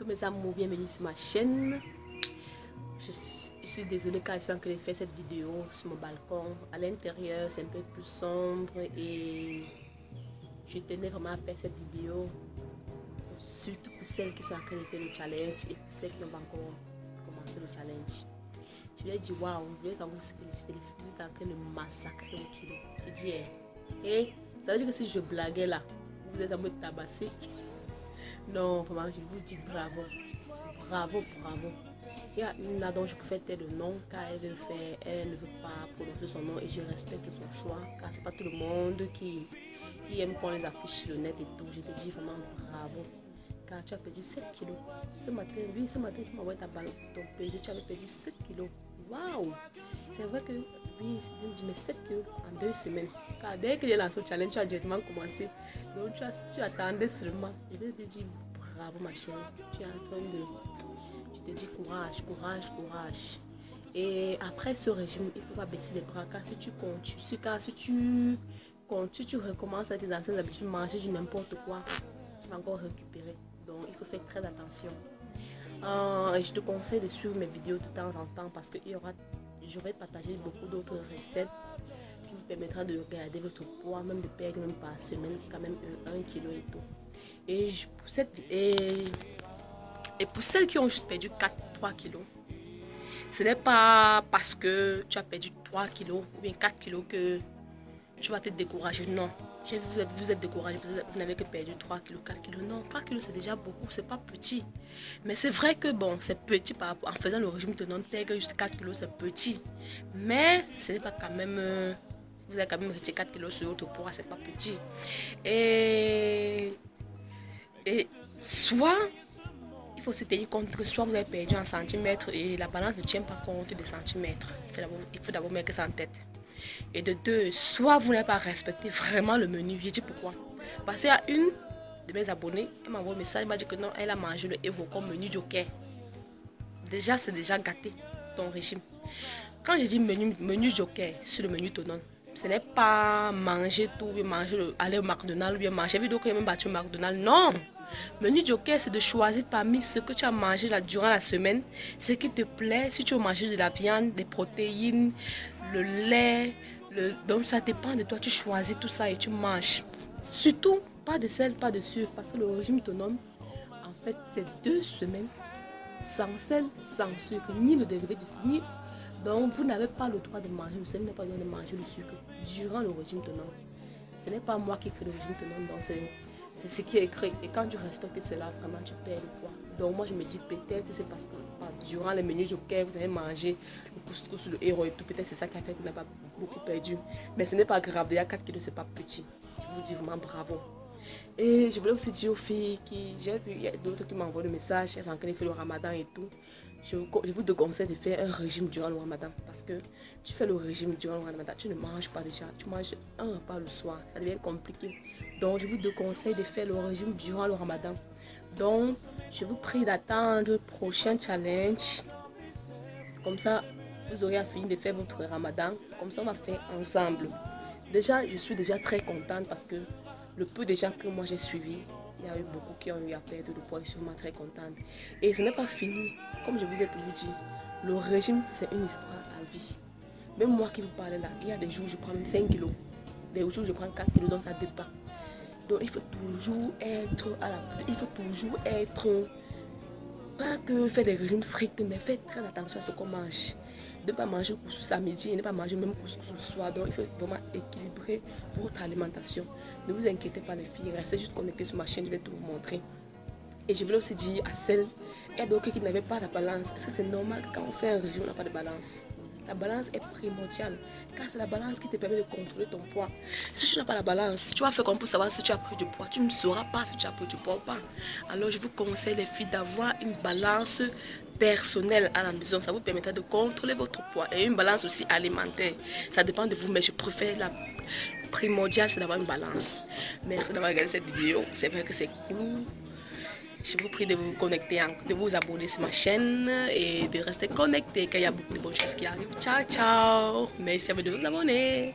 Tous mes amours, bienvenue sur ma chaîne. Je suis désolée car je suis en train de faire cette vidéo sur mon balcon. À l'intérieur, c'est un peu plus sombre et je tenais vraiment à faire cette vidéo. Surtout pour celles qui sont en train de faire le challenge et pour celles qui n'ont pas encore commencé le challenge. Je lui ai dit, waouh, je voulais savoir ce que les filles étaient en train de massacrer au kilo. J'ai dit, hey, ça veut dire que si je blaguais là, vous êtes en mode tabassé. Non, vraiment, je vous dis bravo. Bravo, bravo. Il y a une là dont je peux faire taire le nom car elle ne veut pas prononcer son nom et je respecte son choix car c'est pas tout le monde qui aime qu'on les affiche sur le net et tout. Je te dis vraiment bravo car tu as perdu 7 kilos. Ce matin, oui, ce matin tu m'as envoyé ton pédé, tu avais perdu 7 kilos. Waouh! C'est vrai que, oui, je me dis, mais 7 kilos en 2 semaines. Car dès que j'ai lancé le challenge, tu as directement commencé. Donc tu attendais seulement. Je vais te dire bravo ma chérie. Tu es en train de... Je te dis courage, courage, courage. Et après ce régime, il ne faut pas baisser les bras. Car si tu tu recommences avec tes anciennes habitudes, manger du n'importe quoi, tu vas encore récupérer. Donc il faut faire très attention. Je te conseille de suivre mes vidéos de temps en temps parce que je vais partager beaucoup d'autres recettes qui vous permettra de garder votre poids, même de perdre même par semaine quand même 1 kilo et tout. Et pour celles qui ont juste perdu 3 kilos, ce n'est pas parce que tu as perdu 3 kilos ou bien 4 kilos que tu vas te décourager. Non, vous êtes découragé, vous n'avez que perdu 3 kilos, 4 kilos. Non, 3 kilos c'est déjà beaucoup, c'est pas petit. Mais c'est vrai que bon, c'est petit par rapport, en faisant le régime tenant intègre, juste 4 kilos c'est petit. Mais ce n'est pas quand même, vous avez quand même retiré 4 kilos sur votre poids, c'est pas petit. Et soit, il faut se tenir compte que soit vous avez perdu en centimètres et la balance ne tient pas compte des centimètres. Il faut d'abord mettre ça en tête. Et de deux, soit vous n'avez pas respecté vraiment le menu. J'ai dit pourquoi. Parce qu'il y a une de mes abonnés, elle m'a envoyé un message, elle m'a dit que non, elle a mangé le Evoco menu joker. Déjà, c'est déjà gâté ton régime. Quand je dis menu joker sur le menu tenant, ce n'est pas manger tout, ou aller au McDonald's, ou bien manger. J'ai vu d'autres qui ont même battu au McDonald's. Non! Menu joker, c'est de choisir parmi ce que tu as mangé durant la semaine, ce qui te plaît. Si tu as mangé de la viande, des protéines, le lait, donc ça dépend de toi. Tu choisis tout ça et tu manges. Surtout, pas de sel, pas de sucre, parce que le régime autonome, en fait, c'est 2 semaines sans sel, sans sucre, ni le dérivé du sucre. Donc, vous n'avez pas le droit de manger le sel, vous n'avez pas le droit de manger le sucre durant le régime autonome. Ce n'est pas moi qui crée le régime autonome, donc c'est ce qui est écrit. Et quand tu respectes cela, vraiment, tu perds le poids. Donc moi, je me dis peut-être c'est parce que durant les menus joker, vous avez mangé le couscous, le héros et tout. Peut-être c'est ça qui a fait que vous n'avez pas beaucoup perdu. Mais ce n'est pas grave. Déjà 4 kilos, c'est pas petit. Je vous dis vraiment bravo. Et je voulais aussi dire aux filles j'ai vu, il y a d'autres qui m'envoient des messages, elles sont en train de faire le ramadan et tout. Je vous déconseille de faire un régime durant le ramadan. Parce que tu fais le régime durant le ramadan, tu ne manges pas déjà. Tu manges un repas le soir. Ça devient compliqué. Donc, je vous déconseille de faire le régime durant le ramadan. Donc, je vous prie d'attendre le prochain challenge. Comme ça, vous aurez fini de faire votre ramadan. Comme ça, on va faire ensemble. Déjà, je suis déjà très contente parce que le peu de gens que moi j'ai suivi, il y a eu beaucoup qui ont eu à perdre le poids. Je suis vraiment très contente. Et ce n'est pas fini. Comme je vous ai toujours dit, le régime, c'est une histoire à vie. Même moi qui vous parle là, il y a des jours où je prends même 5 kilos. Des jours où je prends 4 kilos, donc ça dépend. Donc il faut toujours être à la... Il faut toujours être... Pas que faire des régimes stricts, mais faire très attention à ce qu'on mange. Ne pas manger couscous à midi et ne pas manger même couscous le soir. Donc il faut vraiment équilibrer votre alimentation. Ne vous inquiétez pas les filles, restez juste connectés sur ma chaîne, je vais tout vous montrer. Et je voulais aussi dire à celles et à d'autres qui n'avaient pas la balance, est-ce que c'est normal que quand on fait un régime, on n'a pas de balance? La balance est primordiale, car c'est la balance qui te permet de contrôler ton poids. Si tu n'as pas la balance, tu vas faire comme pour savoir si tu as pris du poids. Tu ne sauras pas si tu as pris du poids ou pas. Alors je vous conseille les filles d'avoir une balance personnelle à la maison. Ça vous permettra de contrôler votre poids. Et une balance aussi alimentaire. Ça dépend de vous, mais je préfère la primordiale, c'est d'avoir une balance. Merci d'avoir regardé cette vidéo. C'est vrai que c'est cool. Je vous prie de vous connecter, de vous abonner sur ma chaîne et de rester connecté car il y a beaucoup de bonnes choses qui arrivent. Ciao, ciao. Merci à vous de vous abonner.